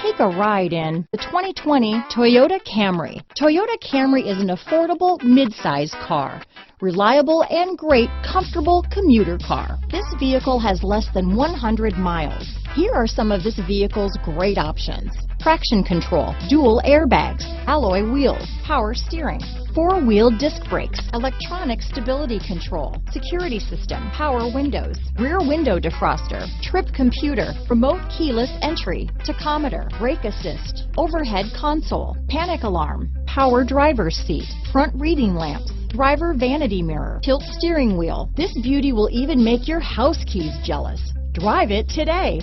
Take a ride in the 2020 Toyota Camry. Toyota Camry is an affordable mid-size car. Reliable and great comfortable commuter car. This vehicle has less than 100 miles. Here are some of this vehicle's great options: traction control, dual airbags, alloy wheels, power steering, four-wheel disc brakes, electronic stability control, security system, power windows, rear window defroster, trip computer, remote keyless entry, tachometer, brake assist, overhead console, panic alarm, power driver's seat, front reading lamps, driver vanity mirror, tilt steering wheel. This beauty will even make your house keys jealous. Drive it today.